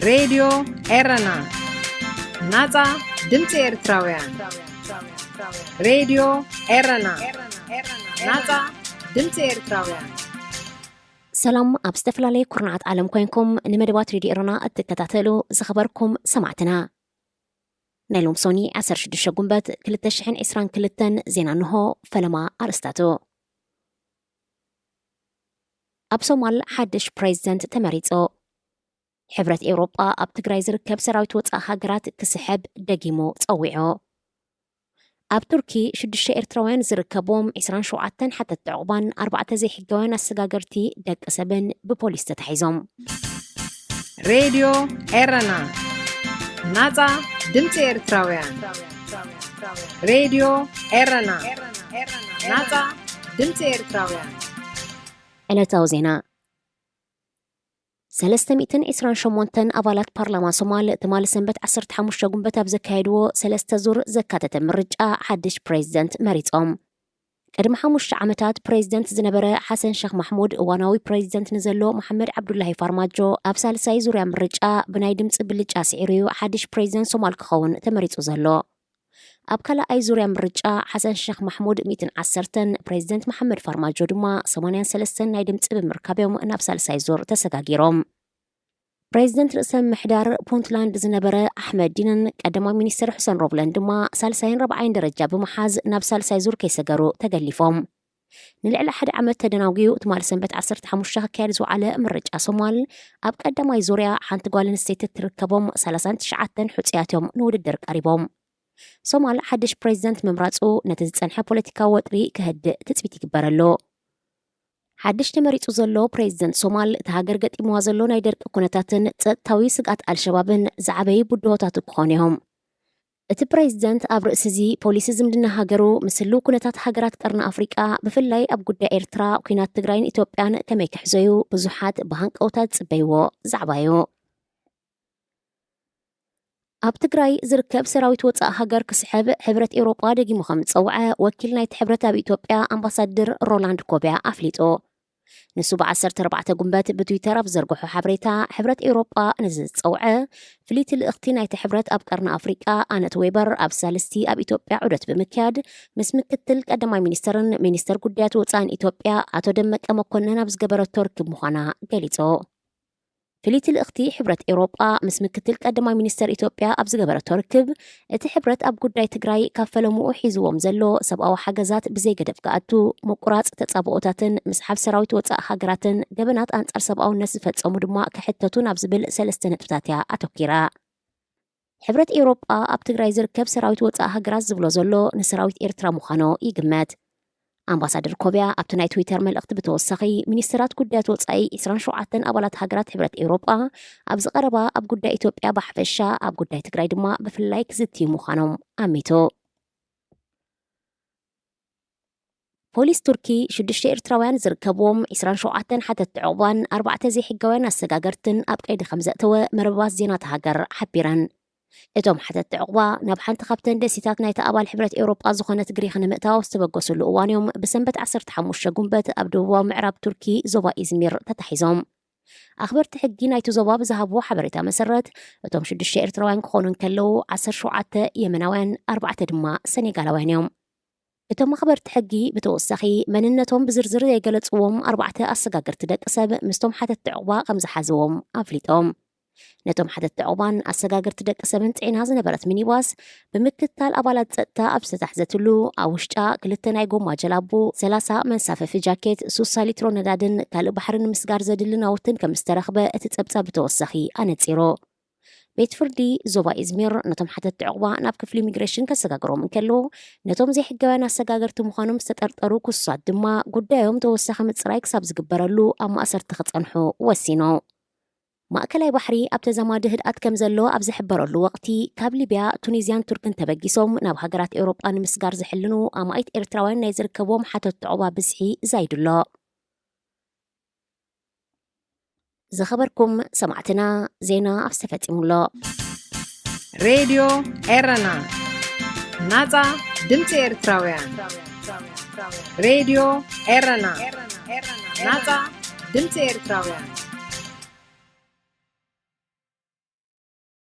Radio Erana Naza Dimtsi Ertrawian Radio Erana Naza Dimtsi Ertrawian سلام أبستفلالي كورنات عالم كوينكم نمدوات ريدي إرنا التكتاتلو زخبركم سمعتنا نيلوم سوني عسر شدوشة قنبات كلتشحن إسران كلتن زين عنه فلما أرستاتو أبسومال حدش بريزيدنت تماريتو حبرة أوروبا أب تقراي زركب سراويت وطا هاقرات كسحب دقيمو تصويعو أب تركي شدوشة إرتراوين زركبوم إسران شوعتن حتى التعوبان 4 زي حقوان السقاقرتي دق أسبن ببوليس تتحيزهم Radio Erana Naza Dimtsi Ertrawian Radio Erana Naza Dimtsi Ertrawian ዕለታዊ ዜና 328 ኣባላት ፓርላማ ሶማል ትማል ሰንበት 15 ጉንበት ኣብ ዘካየድዎ 3 ዙር ዘካተተ ምርጫ ሓድሽ ፕሬዝደንት መሪጾም ቅድሚ 5 ዓመታት ፕሬዝደንት ዝነበረ ሓሰን ሼኽ ማሕሙድ እዋናዊ ፕሬዝደንት ንዘሎ መሐመድ ዓብዱላሂ ፋርማጆ ኣብ ሳልሳይ ዙርያ ምርጫ ብናይ ድምፂ ብልጫ ስዒሩ ሓድሽ ፕሬዝደንት ሶማል ክኸውን ተመሪጹ ዘሎ ኣብ ካልኣይ ዙርያ ምርጫ ሓሰን ሼኽ ማሕሙድ 110 ፕሬዝደንት መሐመድ ፋርማጆ ድማ 83 ናይ ድምፂ ብምርካብዮም ናብ ሳልሳይ ዙር ተሰጋጊሮም ፕሬዝደንት ርእሰ ምሕዳር ፑንትላንድ ዝነበረ ኣሕመድ ዲነን ቀዳማይ ሚኒስትር ሑሰን ሮብለን ድማ ሳልሳይን ረብዓይን ደረጃ ብምሓዝ ናብ ሳልሳይ ዙር ከይሰገሩ ተገሊፎም ንልዕሊ 1 ዓመት ተደናጊዩ ትማል ሰንበት 15 ክካየድ ዝወዓለ ምርጫ ሶማል ኣብ ቀዳማይ ዙርያ ሓንቲ ጓል ኣንስተይቲ ትርከቦም 39 ሕፁያቶም ንውድድር ቀሪቦም ሶማል ሓድሽ ፕሬዝደንት መምራፁ ነቲ ዝጸንሐ ፖለቲካዊ ወጥሪ ክህድእ ትጽቢት ይግበረሎ ሓድሽ ተመሪጹ ዘሎ ፕሬዝደንት ሶማል እቲ ሃገር ገጢምዋ ዘሎ ናይ ደርቂ ኩነታትን ጸጥታዊ ስጋት ኣልሸባብን ዝዓበዩ ቡድሆታት ክኾኑ እዮም እቲ ፕሬዝደንት ኣብ ርእሲ እዚ ፖሊሲ ዝምድና ሃገሩ ምስሉ ኩነታት ሃገራት ቀርኒ ኣፍሪቃ ብፍላይ ኣብ ጉዳይ ኤርትራ ኩናት ትግራይን ኢትዮጵያን ከመይ ክሕዘዩ ብዙሓት ብሃንቀውታት ጽበይዎ ዛዕባዩ ኣብ ትግራይ ዝርከብ ሰራዊት ወፃእ ሃገር ክስሕብ ሕብረት ኤውሮጳ ደጊሙ ከም ዝፀውዐ ወኪል ናይቲ ሕብረት ኣብ ኢትዮጵያ ኣምባሳደር ሮላንድ ኮቢያ ኣፍሊጡ ንሱ ብ14 ጉንበት ብትዊተር ኣብ ዘርግሖ ሓበሬታ ሕብረት ኤውሮጳ ነዚ ዝፀውዐ ፍልይቲ ልእኽቲ ናይቲ ሕብረት ኣብ ቀርኒ ኣፍሪቃ ኣነት ዌበር ኣብ ሳልስቲ ኣብ ኢትዮጵያ ዑደት ብምክያድ ምስ ምክትል ቀዳማይ ሚኒስተርን ሚኒስተር ጉዳያት ወፃኢን ኢትዮጵያ ኣቶ ደመቀ መኮነን ኣብ ዝገበረቶ ርክብ ምዃና ገሊጹ ፍልይቲ ልእኽቲ ሕብረት ኤውሮጳ ምስ ምክትል ቀዳማይ ሚኒስተር ኢትዮጵያ ኣብ ዝገበረቶ ርክብ እቲ ሕብረት ኣብ ጉዳይ ትግራይ ካብ ፈለሙኡ ሒዝዎም ዘሎ ሰብኣዊ ሓገዛት ብዘይ ገደብ ክኣቱ ምቁራፅ ተጻብኦታትን ምስሓብ ሰራዊት ወፃእ ሃገራትን ገበናት ኣንጻር ሰብኣውነት ዝፈጸሙ ድማ ክሕተቱ ናብ ዝብል 3 ነጥብታት እያ ኣተኪራ ሕብረት ኤውሮጳ ኣብ ትግራይ ዝርከብ ሰራዊት ወፃእ ሃገራት ዝብሎ ዘሎ ንሰራዊት ኤርትራ ምዃኑ ይግመት ኣምባሳደር ኮቢያ ኣብቲ ናይ ትዊተር መልእኽቲ ብተወሳኺ ሚኒስትራት ጉዳያት ወፃኢ 27 ኣባላት ሃገራት ሕብረት ኤውሮጳ ኣብ ዝቐረባ ኣብ ጉዳይ ኢትዮጵያ ብሓፈሻ ኣብ ጉዳይ ትግራይ ድማ ብፍላይ ክዝትዩ ምዃኖም ኣሚቱ ፖሊስ ቱርኪ 6 ኤርትራውያን ዝርከብዎም 27 ሓተት ዕቑባን 4 ዘይሕጋውያን ኣሰጋገርትን ኣብ ቀይዲ ከም ዘእተወ መርበባት ዜናት ሃገር ሓቢረን እቶም ሓተት ዕቑባ ናብ ሓንቲ ካብተን ደሴታት ናይቲ ኣባል ሕብረት ኤውሮጳ ዝኾነት ግሪክ ንምእታው ዝተበገሱሉ እዋን እዮም ብሰንበት 15 ጉንበት ኣብ ደቡባዊ ምዕራብ ቱርኪ ዞባ ኢዝሚር ተታሒዞም ኣኽበርቲ ሕጊ ናይቲ ዞባ ብዝሃብዎ ሓበሬታ መሰረት እቶም 6 ኤርትራውያን ክኾኑ እንከለዉ 17 የመናውያን 4 ድማ ሰኔጋላውያን እዮም እቶም ኣኽበርቲ ሕጊ ብተወሳኺ መንነቶም ብዝርዝር ዘይገለጽዎም 4 ኣሰጋገርቲ ደቂ ሰብ ምስቶም ሓተት ዕቑባ ከም ዝሓዝዎም ኣፍሊጦም ነቶም ሓተት ዕቑባን ኣሰጋገርቲ ደቂ ሰብን ጽዒና ዝነበረት ሚኒባስ ብምክትታል ኣባላት ጸጥታ ኣብ ዝተታሕዘትሉ ኣብ ውሽጣ 2 ናይ ጎማ ጀላቡ 30 መንሳፈፊ ጃኬት 60 ሊትሮ ነዳድን ካልእ ባሕርን ምስጋር ዘድሊ ናውትን ከም ዝተረኽበ እቲ ጸብጻብ ብተወሳኺ ኣነጺሩ ቤት ፍርዲ ዞባ ኢዝሚር ነቶም ሓተት ዕቑባ ናብ ክፍሊ ኢሚግሬሽን ከሰጋግሮም እንከለዉ ነቶም ዘይሕጋውያን ኣሰጋገርቲ ምዃኖም ዝተጠርጠሩ ክሱሳት ድማ ጉዳዮም ተወሳኺ ምጽራይ ክሳብ ዝግበረሉ ኣብ ማእሰርቲ ክጸንሑ ወሲኑ ማእከላይ ባሕሪ ኣብ ተዛማዲ ህድኣት ከም ዘሎ ኣብ ዝሕበረሉ ወቕቲ ካብ ሊብያ ቱኒዝያን ቱርክን ተበጊሶም ናብ ሃገራት ኤውሮጳ ንምስጋር ዝሕልኑ ኣማኢት ኤርትራውያን ናይ ዝርከቦም ሓተት ዕቑባ ብዝሒ ዛይዱሎ ዝኸበርኩም ሰማዕትና ዜና ኣስተፈጺሙሎ ሬድዮ ኤረና ናጻ ድምፂ ኤርትራውያን ሬድዮ ኤረና ናጻ ድምፂ ኤርትራውያን